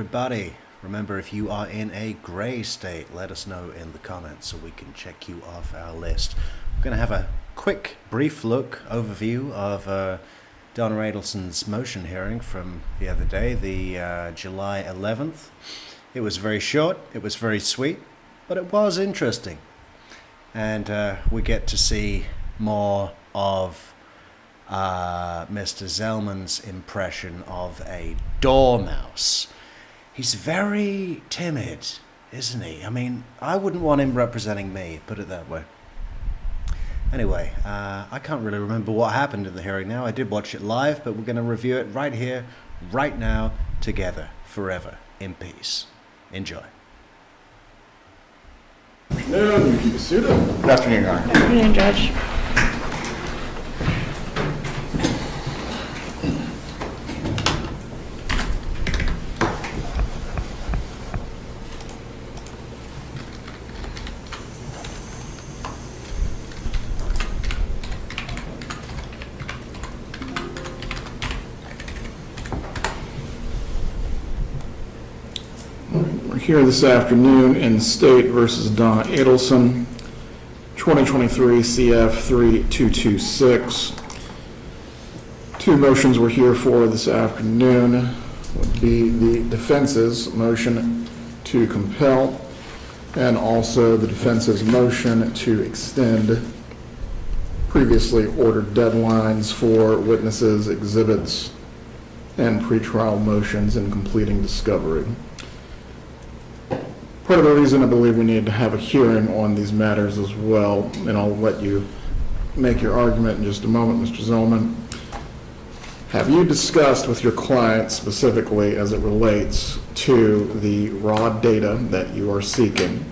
everybody. Remember, if you are in a gray state, let us know in the comments so we can check you off our list. We're going to have a quick, brief overview of Donna Adelson's motion hearing from the other day, the July 11th. It was very short, it was very sweet, but it was interesting. And we get to see more of Mr. Zellman's impression of a dormouse. He's very timid, isn't he? I mean, I wouldn't want him representing me, put it that way. Anyway, I can't really remember what happened in the hearing now. I did watch it live, but we're going to review it right here, right now, together, forever, in peace. Enjoy. Good afternoon. You keep it suited. Good afternoon, Your Honor. Good afternoon, Judge. We're here this afternoon in State versus Donna Adelson, 2023 CF 3226. Two motions we're here for this afternoon would be the defense's motion to compel and also the defense's motion to extend previously ordered deadlines for witnesses, exhibits, and pretrial motions in completing discovery. Part of the reason I believe we need to have a hearing on these matters as well, and I'll let you make your argument in just a moment, Mr. Zellman. Have you discussed with your client specifically as it relates to the raw data that you are seeking,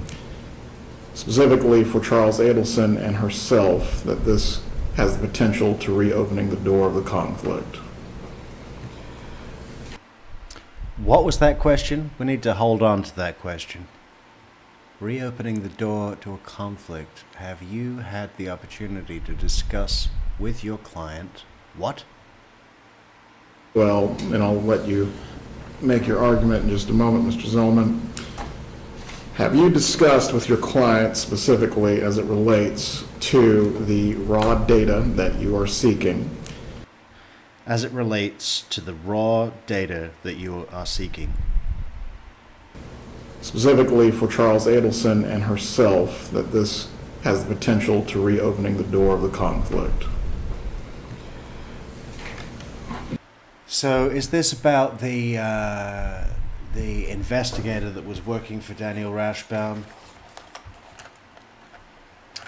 specifically for Charles Adelson and herself, that this has the potential to reopening the door of the conflict? What was that question? We need to hold on to that question. Reopening the door to a conflict. Have you had the opportunity to discuss with your client what? Well, and I'll let you make your argument in just a moment, Mr. Zellman. Have you discussed with your client specifically as it relates to the raw data that you are seeking? As it relates to the raw data that you are seeking. Specifically for Charles Adelson and herself, that this has the potential to reopening the door of the conflict. So is this about the investigator that was working for Daniel Rashbaum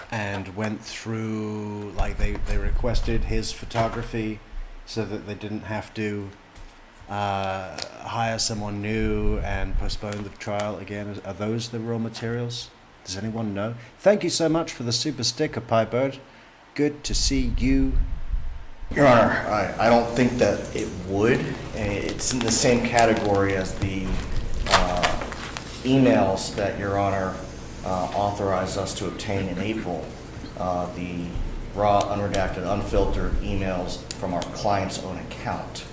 and went through, like they requested his photography so that they didn't have to hire someone new and postpone the trial again? Are those the raw materials? Does anyone know? Thank you so much for the super sticker, Piebird. Good to see you. Your Honor, I don't think that it would. It's in the same category as the emails that Your Honor authorized us to obtain in April. The raw, unredacted, unfiltered emails from our client's own account.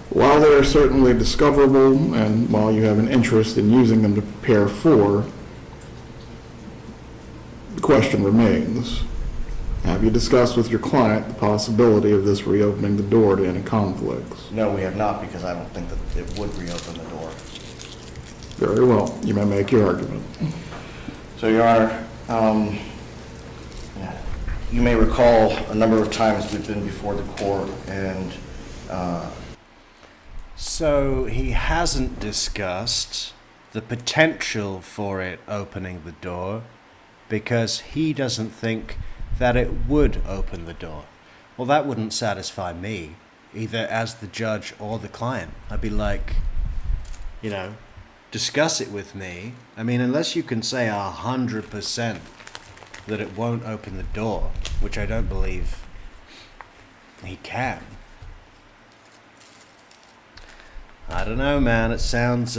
While they are certainly discoverable, and while you have an interest in using them to prepare for, the question remains, have you discussed with your client the possibility of this reopening the door to any conflicts? No, we have not, because I don't think that it would reopen the door. Very well. You may make your argument. So, Your Honor, you may recall a number of times we've been before the court and So he hasn't discussed the potential for it opening the door because he doesn't think that it would open the door. Well, that wouldn't satisfy me, either as the judge or the client. I'd be like, discuss it with me. I mean, unless you can say 100% that it won't open the door, which I don't believe he can. I don't know, man. It sounds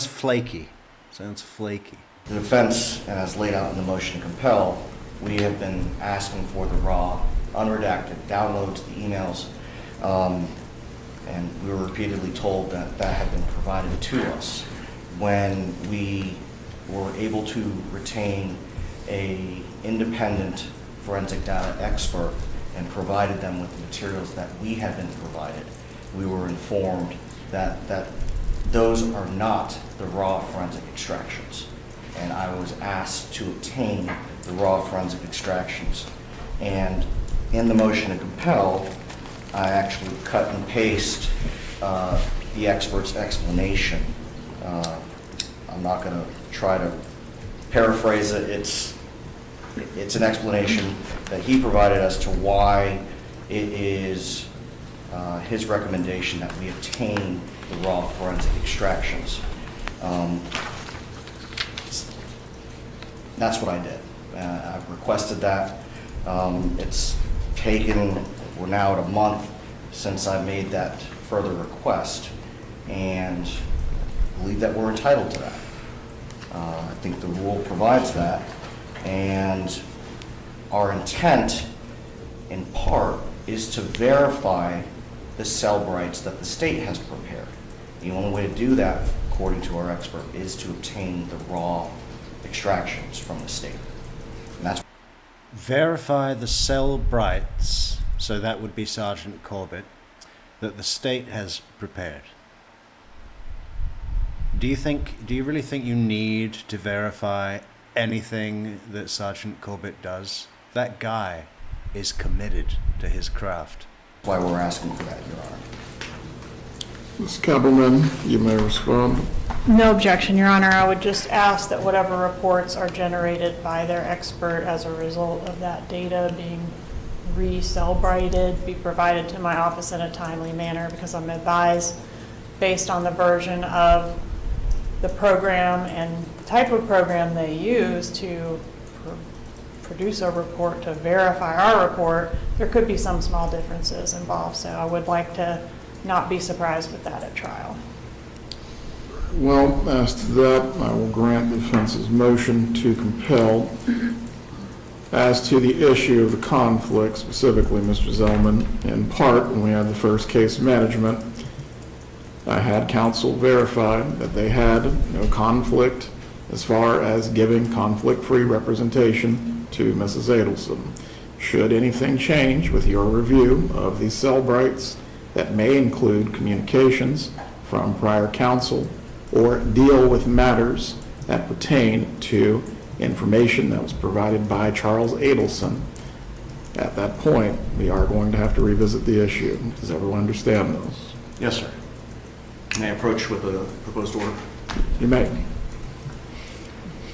flaky. Sounds flaky. the defense, as laid out in the motion to compel, we have been asking for the raw, unredacted downloads, the emails, And we were repeatedly told that that had been provided to us. When we were able to retain an independent forensic data expert and provided them with the materials that we had been provided, we were informed that those are not the raw forensic extractions. And I was asked to obtain the raw forensic extractions. And in the motion to compel, I actually cut and paste the expert's explanation. I'm not going to try to paraphrase it. It's an explanation that he provided as to why it is his recommendation that we obtain the raw forensic extractions. That's what I did. I've requested that. It's taken, we're now at a month since I made that further request, and I believe that we're entitled to that. I think the rule provides that, and our intent, in part, is to verify the cell brights that the state has prepared. The only way to do that, according to our expert, is to obtain the raw extractions from the state. And that's Verify the cell brights, so that would be Sergeant Corbett, that the state has prepared. Do you really think you need to verify anything that Sergeant Corbett does? That guy is committed to his craft. why we're asking for that, Your Honor. Ms. Kappelman, you may respond. No objection, Your Honor. I would just ask that whatever reports are generated by their expert as a result of that data being re-Cellbrighted be provided to my office in a timely manner, because I'm advised, based on the version of the program and type of program they use to produce a report to verify our report, there could be some small differences involved. So I would like to not be surprised with that at trial. Well, as to that, I will grant the defense's motion to compel. As to the issue of the conflict, specifically, Mr. Zellman, in part, when we had the first case management, I had counsel verify that they had no conflict as far as giving conflict-free representation to Mrs. Adelson. Should anything change with your review of these cell brights that may include communications from prior counsel or deal with matters that pertain to information that was provided by Charles Adelson, at that point, we are going to have to revisit the issue. Does everyone understand those? Yes, sir. May I approach with a proposed order? You may. This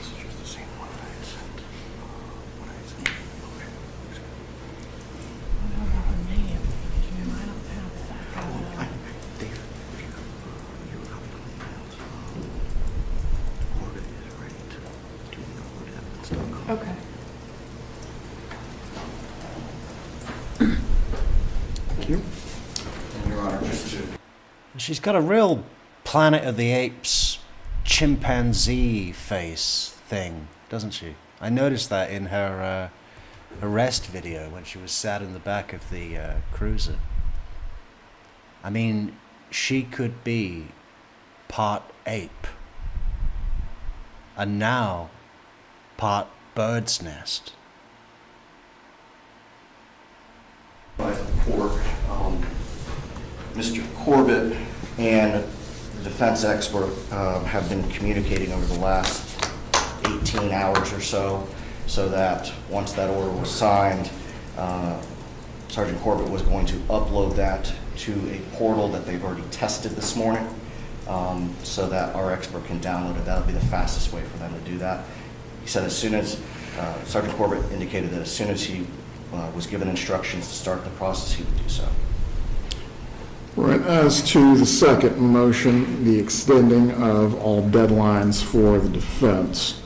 is just the same one that I had sent. Okay. Thank you. And Your Honor, just to She's got a real Planet of the Apes chimpanzee face thing, doesn't she? I noticed that in her arrest video when she was sat in the back of the cruiser. I mean, she could be part ape and now part bird's nest. by the court, Mr. Corbett and the defense expert have been communicating over the last 18 hours or so that once that order was signed, Sergeant Corbett was going to upload that to a portal that they've already tested this morning, so that our expert can download it. That'll be the fastest way for them to do that. He said as soon as, Sergeant Corbett indicated that as soon as he was given instructions to start the process, he would do so. Right, as to the second motion, the extending of all deadlines for the defense.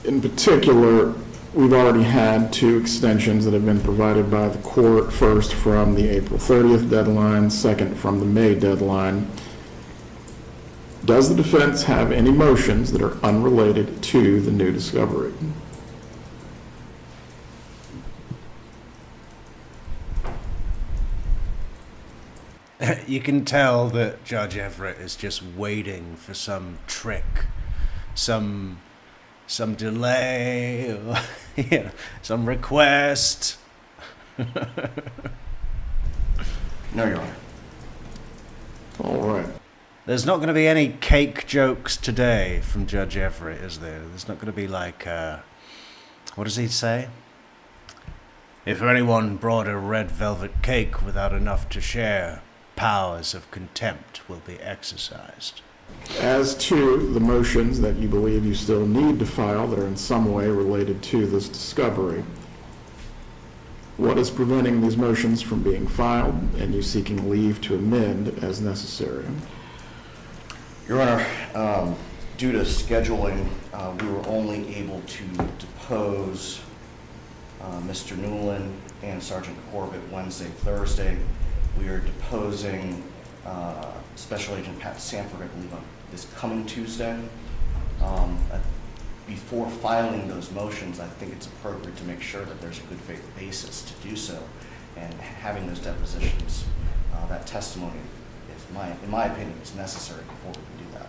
In particular, we've already had 2 extensions that have been provided by the court, first from the April 30th deadline, second from the May deadline. Does the defense have any motions that are unrelated to the new discovery? You can tell that Judge Everett is just waiting for some trick, some delay, or some request. No, Your Honor. All right. There's not going to be any cake jokes today from Judge Everett, is there? There's not going to be like, what does he say? If anyone brought a red velvet cake without enough to share, powers of contempt will be exercised. As to the motions that you believe you still need to file that are in some way related to this discovery, what is preventing these motions from being filed and you seeking leave to amend as necessary? Your Honor, due to scheduling, we were only able to depose Mr. Newland and Sergeant Corbett Wednesday, Thursday. We are deposing Special Agent Pat Sanford, I believe, on this coming Tuesday. Before filing those motions, I think it's appropriate to make sure that there's a good faith basis to do so. And having those depositions, that testimony, in my opinion, is necessary before we can do that.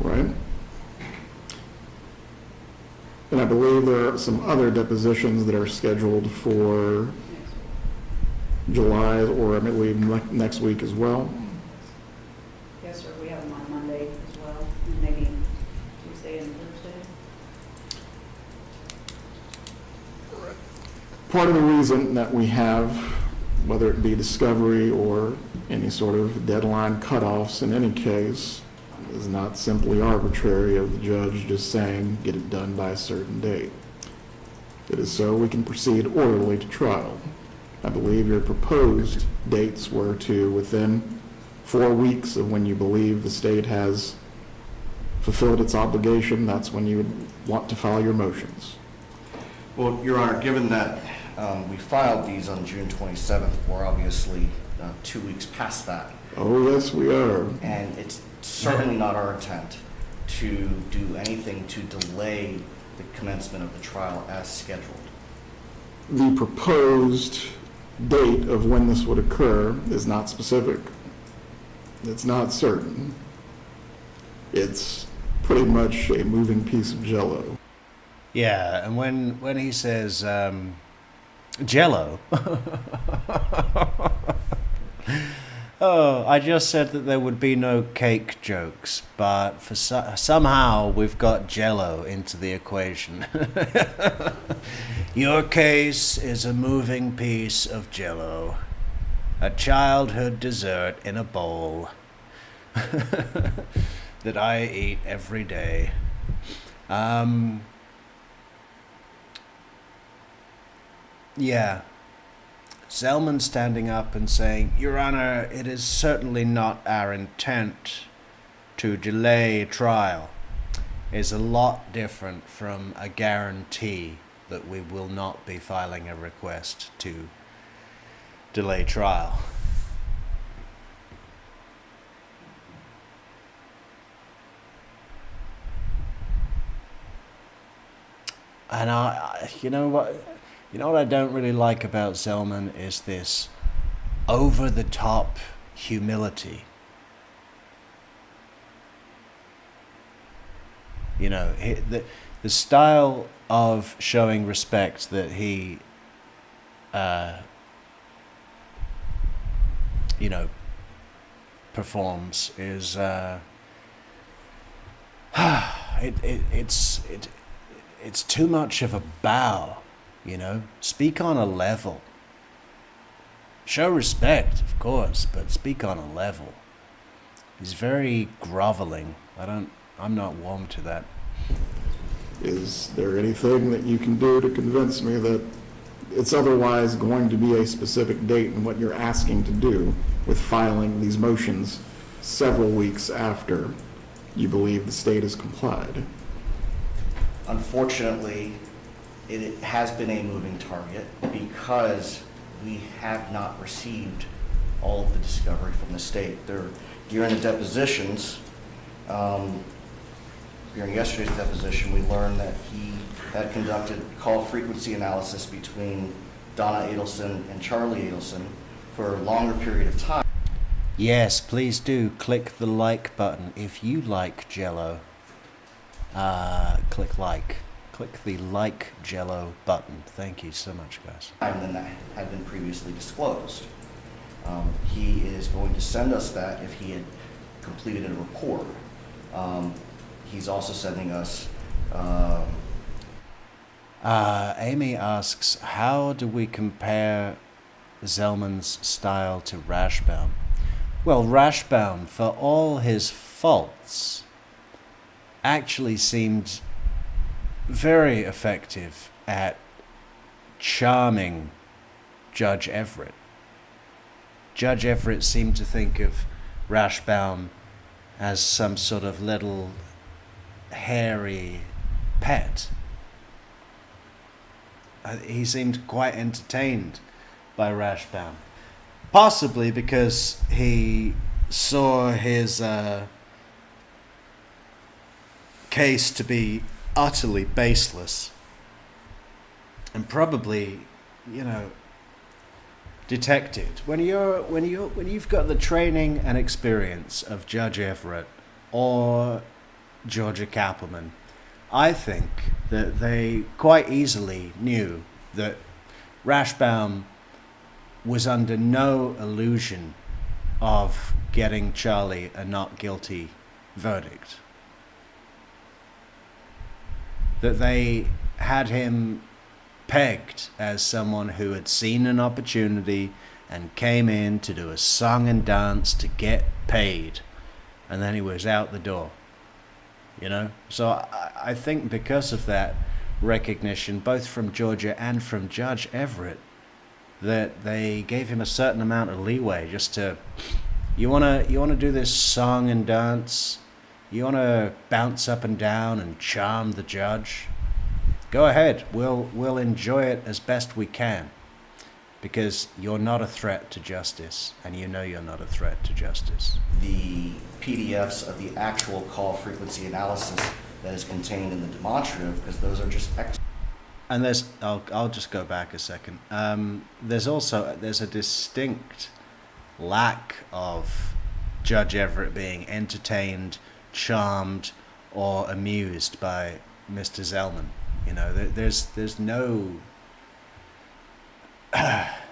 Right? And I believe there are some other depositions that are scheduled for July or I believe next week as well. Yes, sir, we have them on Monday as well, and maybe Tuesday and Thursday. Part of the reason that we have, whether it be discovery or any sort of deadline cutoffs in any case, is not simply arbitrary of the judge just saying, get it done by a certain date. It is so we can proceed orderly to trial. I believe your proposed dates were to within 4 weeks of when you believe the state has fulfilled its obligation, that's when you would want to file your motions. Well, Your Honor, given that we filed these on June 27th, we're obviously 2 weeks past that. Oh, yes, we are. And it's certainly not our intent to do anything to delay the commencement of the trial as scheduled. The proposed date of when this would occur is not specific. It's not certain. It's pretty much a moving piece of jello. Yeah, and when he says Jello, oh, I just said that there would be no cake jokes, but for somehow we've got Jello into the equation. Your case is a moving piece of Jello, a childhood dessert in a bowl that I eat every day. Yeah. Zellman standing up and saying, Your Honor, it is certainly not our intent to delay trial, is a lot different from a guarantee that we will not be filing a request to delay trial. And you know what I don't really like about Zellman is this over-the-top humility. You know, the style of showing respect that he, performs is, it's too much of a bow. You know, speak on a level. Show respect, of course, but speak on a level. He's very groveling. I'm not warm to that. Is there anything that you can do to convince me that it's otherwise going to be a specific date in what you're asking to do with filing these motions several weeks after you believe the state has complied? Unfortunately, it has been a moving target because we have not received all of the discovery from the state. During the depositions, during yesterday's deposition, we learned that he had conducted call frequency analysis between Donna Adelson and Charlie Adelson for a longer period of time. Yes, please do click the like button if you like Jello. Click like. Click the like Jello button. Thank you so much, guys. Than that had been previously disclosed. He is going to send us that if he had completed a report. He's also sending us. Amy asks, how do we compare Zellman's style to Rashbaum? Well, Rashbaum, for all his faults, actually seemed very effective at charming Judge Everett. Judge Everett seemed to think of Rashbaum as some sort of little hairy pet. He seemed quite entertained by Rashbaum. Possibly because he saw his case to be utterly baseless. And probably, detected. When you've got the training and experience of Judge Everett or Georgia Kappelman, I think that they quite easily knew that Rashbaum was under no illusion of getting Charlie a not guilty verdict. That they had him pegged as someone who had seen an opportunity and came in to do a song and dance to get paid, and then he was out the door. So I think because of that recognition, both from Georgia and from Judge Everett, that they gave him a certain amount of leeway just to, you wanna do this song and dance, you wanna bounce up and down and charm the judge, go ahead, we'll enjoy it as best we can, because you're not a threat to justice, and you know you're not a threat to justice. The PDFs of the actual call frequency analysis that is contained in the demonstrative, because those are just And I'll just go back a second. There's a distinct lack of Judge Everett being entertained, charmed, or amused by Mr. Zellman.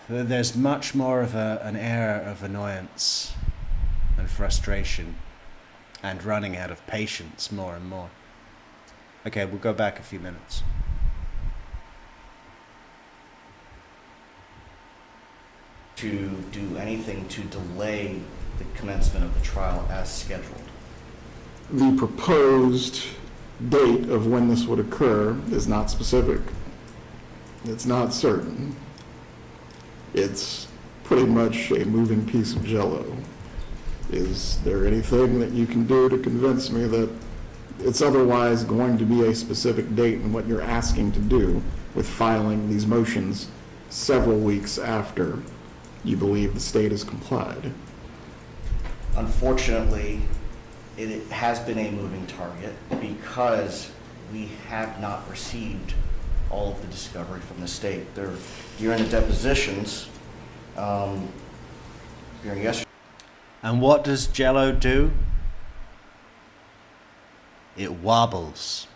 There's much more of an air of annoyance and frustration and running out of patience more and more. Okay, we'll go back a few minutes. to do anything to delay the commencement of the trial as scheduled. The proposed date of when this would occur is not specific. It's not certain. It's pretty much a moving piece of jello. Is there anything that you can do to convince me that it's otherwise going to be a specific date in what you're asking to do with filing these motions several weeks after you believe the state has complied? Unfortunately, it has been a moving target because we have not received all of the discovery from the state. During the depositions, during yesterday. And what does Jello do? It wobbles.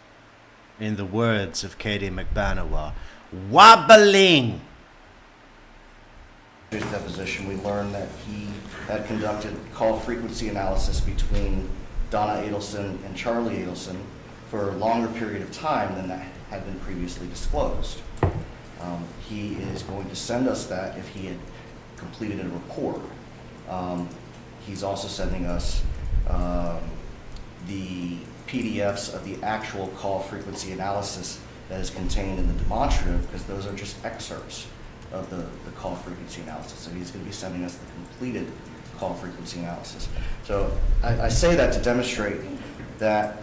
In the words of Katie McBanawa, wobbling. His deposition, we learned that he had conducted call frequency analysis between Donna Adelson and Charlie Adelson for a longer period of time than that had been previously disclosed. He is going to send us that if he had completed a report. He's also sending us the PDFs of the actual call frequency analysis that is contained in the demonstrative, because those are just excerpts of the call frequency analysis. So he's going to be sending us the completed call frequency analysis. So I say that to demonstrate that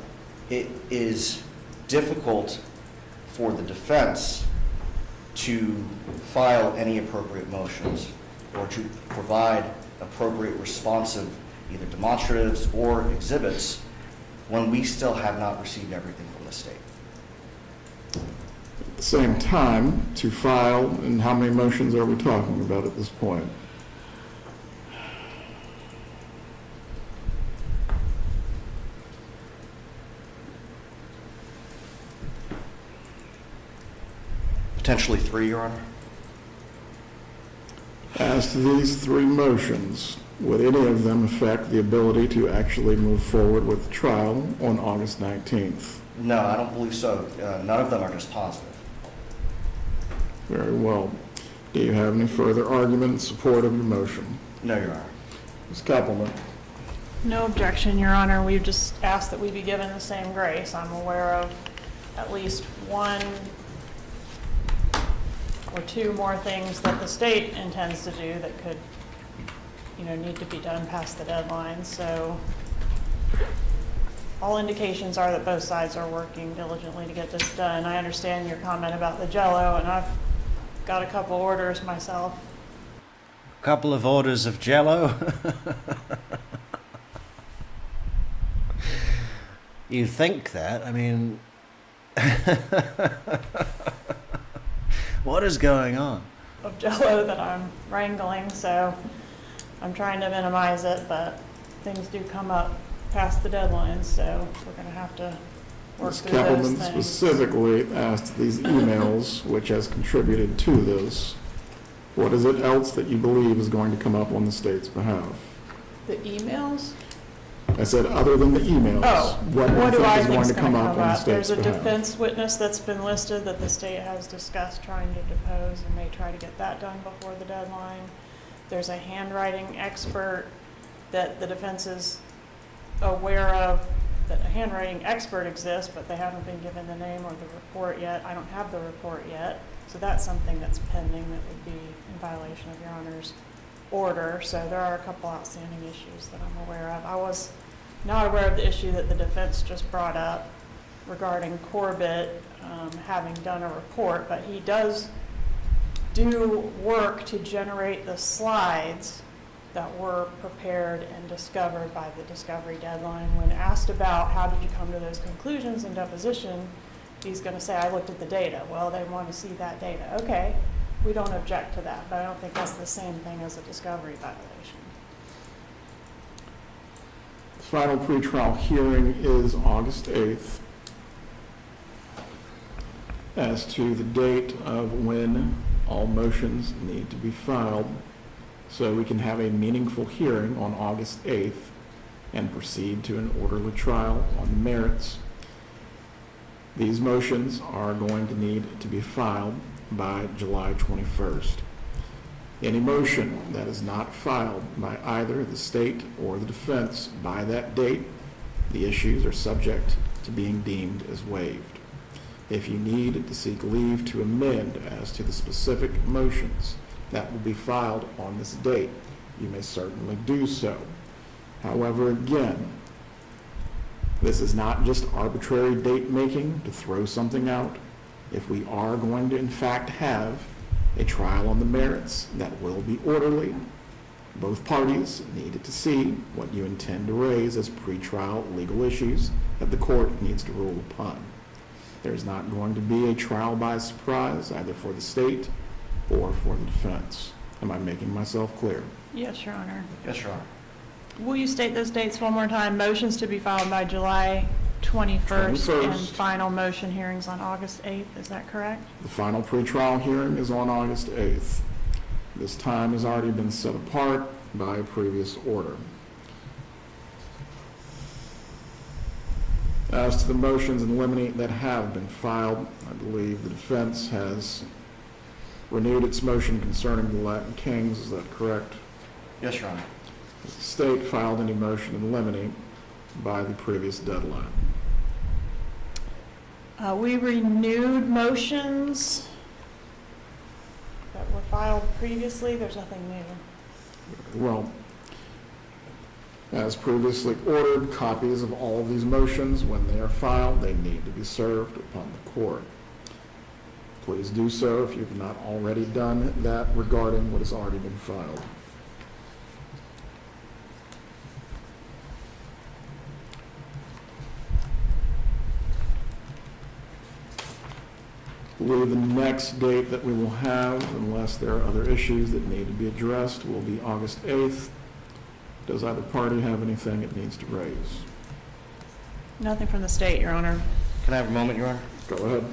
it is difficult for the defense to file any appropriate motions or to provide appropriate responsive either demonstratives or exhibits when we still have not received everything from the state. At the same time, to file, and how many motions are we talking about at this point? Potentially 3, Your Honor. As to these 3 motions, would any of them affect the ability to actually move forward with the trial on August 19th? No, I don't believe so. None of them are just positive. Very well. Do you have any further argument in support of your motion? No, Your Honor. Ms. Kappelman? No objection, Your Honor. We've just asked that we be given the same grace. I'm aware of at least 1 or 2 more things that the state intends to do that could, need to be done past the deadline. So all indications are that both sides are working diligently to get this done. I understand your comment about the Jell-O, and I've got a couple orders myself. Couple of orders of Jell-O. You think that? I mean, what is going on? Of Jell-O that I'm wrangling, so I'm trying to minimize it, but things do come up past the deadline, so we're going to have to work Ms. through those Kappelman things. specifically asked these emails, which has contributed to this. What is it else that you believe is going to come up on the state's behalf? The emails? I said, other than the emails, Oh, what do you do I think is think going is to going come to up come on the up? state's There's a behalf? defense witness that's been listed that the state has discussed trying to depose and may try to get that done before the deadline. There's a handwriting expert that the defense is aware of, that a handwriting expert exists, but they haven't been given the name or the report yet. I don't have the report yet, so that's something that's pending that would be in violation of Your Honor's order. So there are a couple outstanding issues that I'm aware of. I was not aware of the issue that the defense just brought up regarding Corbett having done a report, but he does do work to generate the slides that were prepared and discovered by the discovery deadline. When asked about how did you come to those conclusions in deposition, he's going to say, I looked at the data. Well, they want to see that data. Okay, we don't object to that, but I don't think that's the same thing as a discovery violation. The final pretrial hearing is August 8th. As to the date of when all motions need to be filed, so we can have a meaningful hearing on August 8th and proceed to an orderly trial on the merits. These motions are going to need to be filed by July 21st. Any motion that is not filed by either the state or the defense by that date, the issues are subject to being deemed as waived. If you need to seek leave to amend as to the specific motions that will be filed on this date, you may certainly do so. However, again, this is not just arbitrary date making to throw something out. If we are going to in fact have a trial on the merits that will be orderly, both parties needed to see what you intend to raise as pretrial legal issues that the court needs to rule upon. There's not going to be a trial by surprise either for the state or for the defense. Am I making myself clear? Yes, Your Honor. Yes, Your Honor. Will you state those dates one more time? Motions to be filed by July 21st and final motion hearings on August 8th. Is that correct? The final pretrial hearing is on August 8th. This time has already been set apart by a previous order. As to the motions in limine that have been filed, I believe the defense has renewed its motion concerning the Latin Kings. Is that correct? Yes, Your Honor. Has the state filed any motion in limine by the previous deadline? We renewed motions that were filed previously. There's nothing new. Well, as previously ordered, copies of all of these motions, when they are filed, they need to be served upon the court. Please do so if you've not already done that regarding what has already been filed. I believe the next date that we will have, unless there are other issues that need to be addressed, will be August 8th. Does either party have anything it needs to raise? Nothing from the state, Your Honor. Can I have a moment, Your Honor? Go ahead.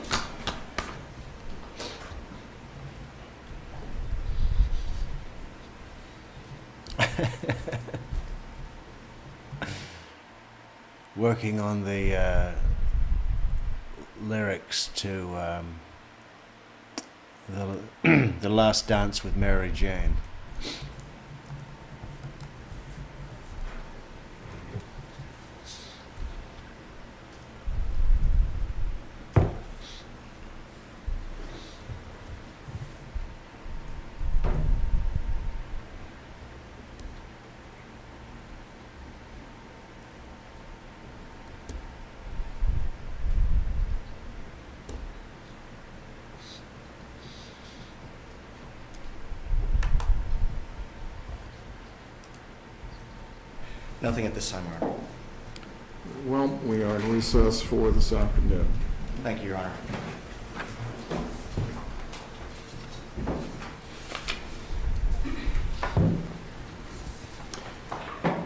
Working on the lyrics to the the Last Dance with Mary Jane. Nothing at this time, Your Honor. Well, we are in recess for this afternoon. Thank you, Your Honor.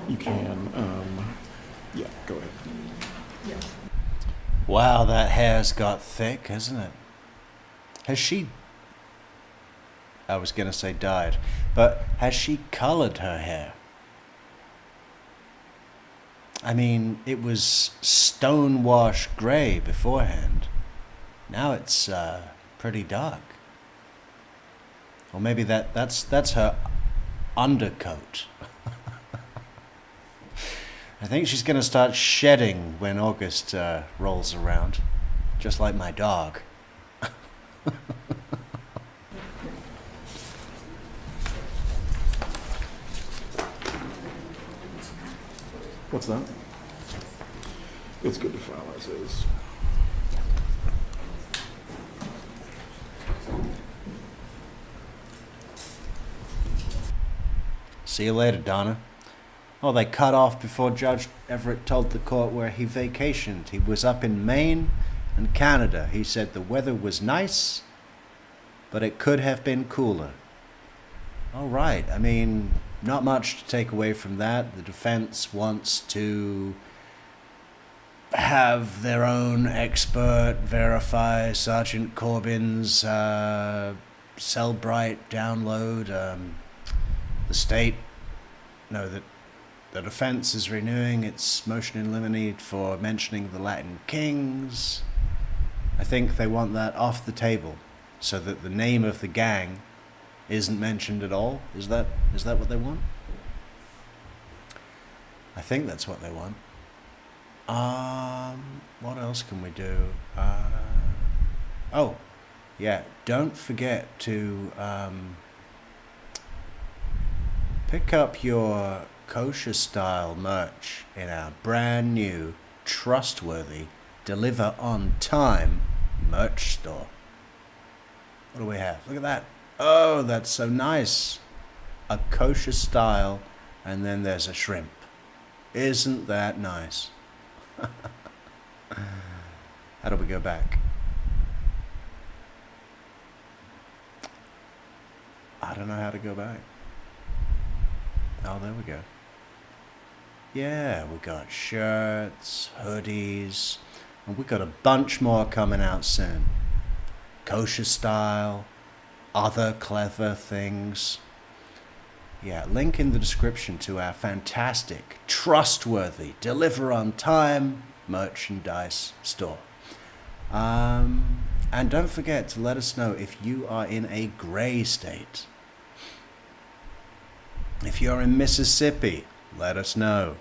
You can, yeah, go ahead. Wow, that hair's got thick, hasn't it? Has she... I was going to say dyed, but has she colored her hair? I mean, it was stonewash gray beforehand. Now it's pretty dark. Or maybe that's her undercoat. I think she's going to start shedding when August rolls around, just like my dog. What's that? It's good to file as is. See you later, Donna. Oh, they cut off before Judge Everett told the court where he vacationed. He was up in Maine and Canada. He said the weather was nice, but it could have been cooler. All right. I mean, not much to take away from that. The defense wants to have their own expert verify Sergeant Corbin's Cellbrite download. The state, no, the defense is renewing its motion in limine for mentioning the Latin kings. I think they want that off the table so that the name of the gang isn't mentioned at all. Is that what they want? I think that's what they want. What else can we do? Oh, yeah, don't forget to pick up your kosher style merch in our brand new, trustworthy, deliver on time merch store. What do we have? Look at that. Oh, that's so nice. A kosher style, and then there's a shrimp. Isn't that nice? How do we go back? I don't know how to go back. Oh, there we go. Yeah, we got shirts, hoodies, and we got a bunch more coming out soon. Kosher style, other clever things. Yeah, link in the description to our fantastic, trustworthy, deliver on time merchandise store. And don't forget to let us know if you are in a gray state. If you're in Mississippi, let us know.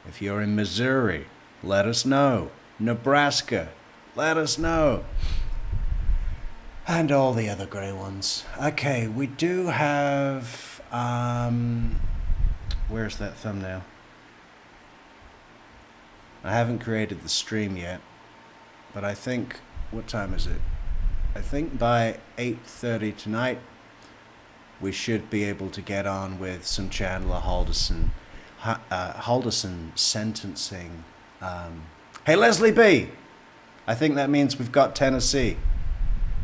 If you're in Missouri, let us know. Nebraska, let us know. And all the other gray ones. Okay, we do have... where's that thumbnail? I haven't created the stream yet, but I think... What time is it? I think by 8:30 tonight, we should be able to get on with some Chandler Halderson sentencing. Hey, Leslie B! I think that means we've got Tennessee.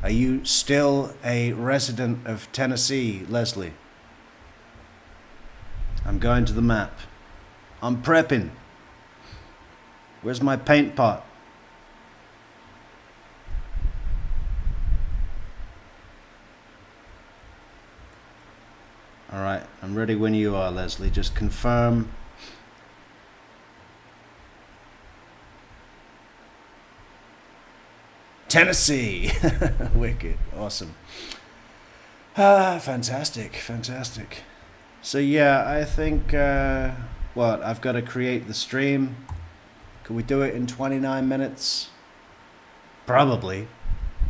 Are you still a resident of Tennessee, Leslie? I'm going to the map. I'm prepping. Where's my paint pot? All right. I'm ready when you are, Leslie. Just confirm. Tennessee. Wicked. Awesome. Fantastic. Fantastic. So yeah, I think, what, I've got to create the stream. Could we do it in 29 minutes? Probably.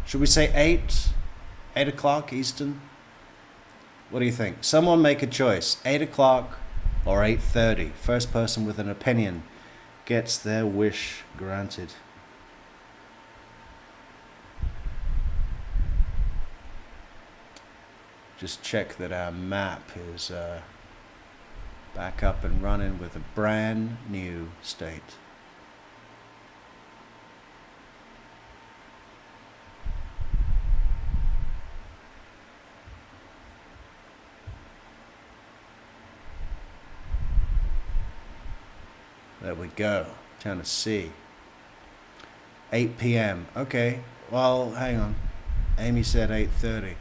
Should we say 8? 8 o'clock Eastern? What do you think? Someone make a choice. 8 o'clock or 8:30. First person with an opinion gets their wish granted. Just check that our map is back up and running with a brand new state. There we go. Tennessee. 8 p.m. Okay. Well, hang on. Amy said 8:30.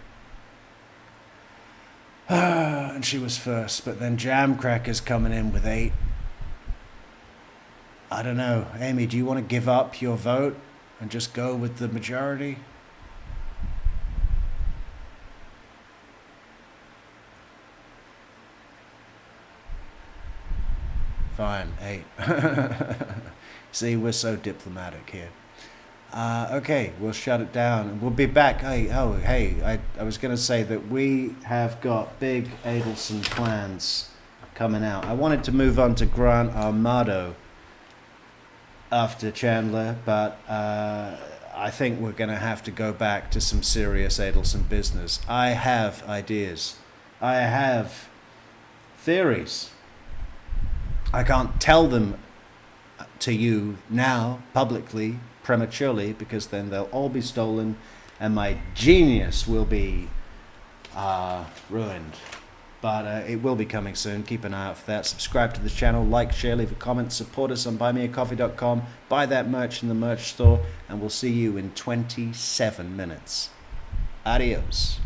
And she was first, but then Jamcracker's coming in with 8. I don't know. Amy, do you want to give up your vote and just go with the majority? Fine, 8. See, we're so diplomatic here. Okay, we'll shut it down and we'll be back. Hey, I was going to say that we have got big Adelson plans coming out. I wanted to move on to Grant Armado after Chandler, but I think we're going to have to go back to some serious Adelson business. I have ideas. I have theories. I can't tell them to you now publicly, prematurely, because then they'll all be stolen and my genius will be ruined. But it will be coming soon. Keep an eye out for that. Subscribe to the channel, like, share, leave a comment, support us on buymeacoffee.com, buy that merch in the merch store, and we'll see you in 27 minutes. Adios.